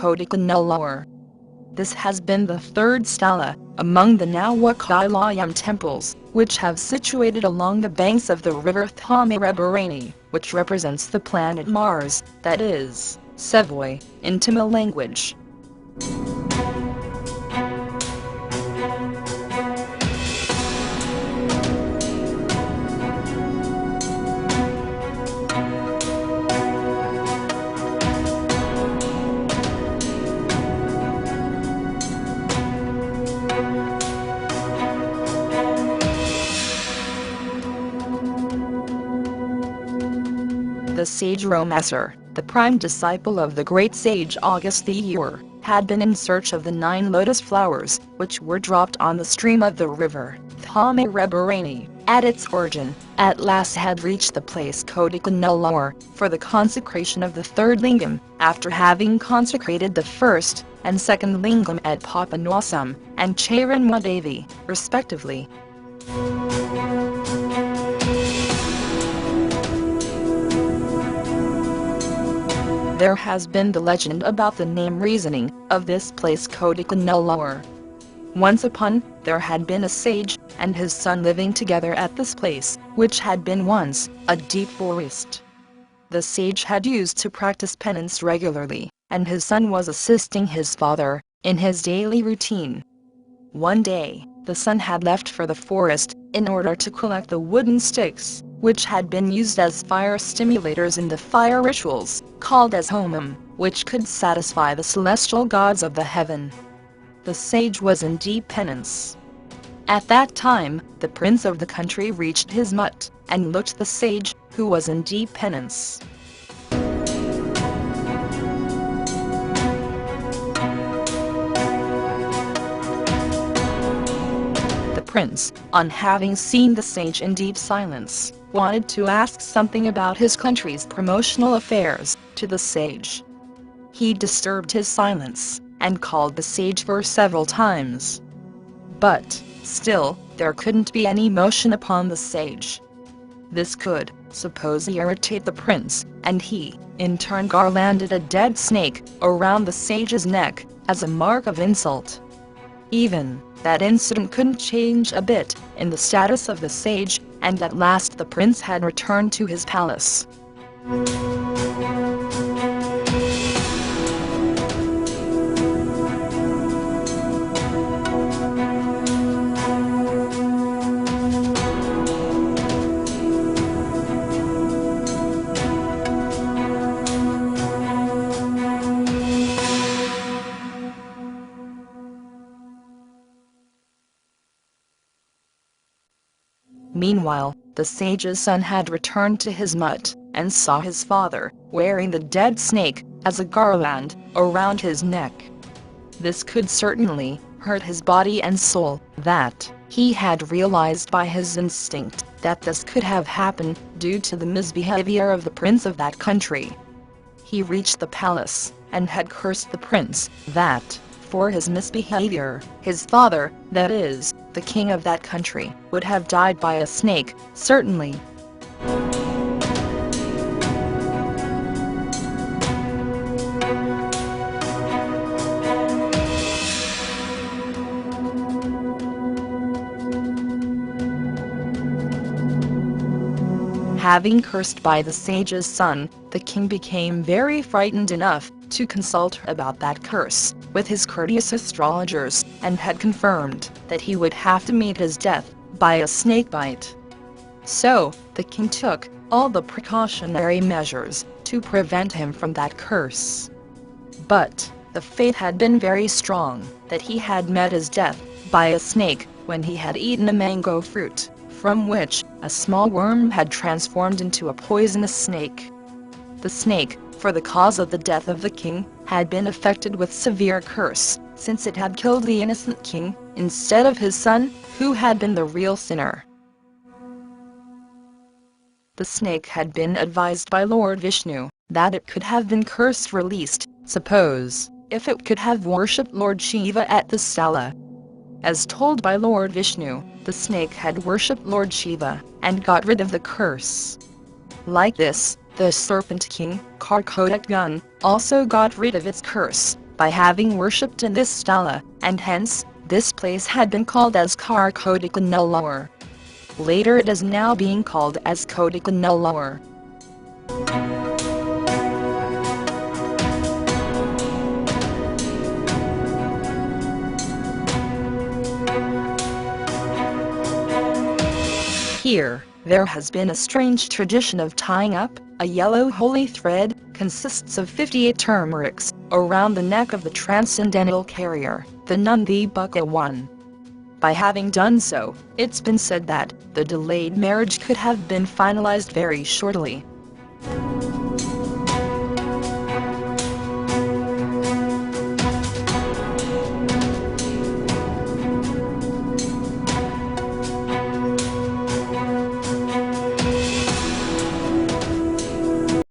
Kodaganallur. This has been the third sthala among the Nava Kailayam temples, which have situated along the banks of the river Thamirabarani, which represents the planet Mars, that is, Sevvai, in Tamil language. The sage Romasar, the prime disciple of the great sage Agasthiyar, had been in search of the 9 lotus flowers, which were dropped on the stream of the river Thamirabarani. At its origin, at last had reached the place Kodaganallur for the consecration of the third Lingam, after having consecrated the first and second Lingam at Papanasam and Cheranmadevi, respectively. There has been the legend about the name reasoning of this place Kodaganallur. Once upon, there had been a sage and his son living together at this place, which had been once a deep forest. The sage had used to practice penance regularly, and his son was assisting his father in his daily routine. One day, the son had left for the forest in order to collect the wooden sticks, which had been used as fire stimulators in the fire rituals, called as homam, which could satisfy the celestial gods of the heaven. The sage was in deep penance. At that time, the prince of the country reached his mutt, and looked the sage, who was in deep penance. The prince, on having seen the sage in deep silence, wanted to ask something about his country's promotional affairs to the sage. He disturbed his silence and called the sage for several times. But, still, there couldn't be any motion upon the sage. This could, suppose, irritate the prince, and he, in turn, garlanded a dead snake around the sage's neck as a mark of insult. Even that incident couldn't change a bit in the status of the sage, and at last the prince had returned to his palace. Meanwhile, the sage's son had returned to his mutt, and saw his father wearing the dead snake as a garland around his neck. This could certainly hurt his body and soul, that he had realized by his instinct that this could have happened due to the misbehavior of the prince of that country. He reached the palace, and had cursed the prince, that, for his misbehavior, his father, that is, the king of that country, would have died by a snake, certainly. Having cursed by the sage's son, the king became very frightened enough to consult about that curse with his courteous astrologers, and had confirmed that he would have to meet his death by a snake bite. So, the king took all the precautionary measures to prevent him from that curse. But the fate had been very strong that he had met his death by a snake when he had eaten a mango fruit, from which a small worm had transformed into a poisonous snake. The snake, for the cause of the death of the king, had been affected with severe curse, since it had killed the innocent king, instead of his son, who had been the real sinner. The snake had been advised by Lord Vishnu that it could have been cursed released, suppose, if it could have worshipped Lord Shiva at the sthala. As told by Lord Vishnu, the snake had worshipped Lord Shiva, and got rid of the curse. Like this, the serpent king, Kodaganallur, also got rid of its curse, by having worshipped in this sthala, and hence, this place had been called as Kodaganallur. Later it is now being called as Kodaganallur. Here, there has been a strange tradition of tying up a yellow holy thread, consists of 58 turmerics, around the neck of the transcendental carrier, the nun the Bucca one. By having done so, it's been said that the delayed marriage could have been finalized very shortly.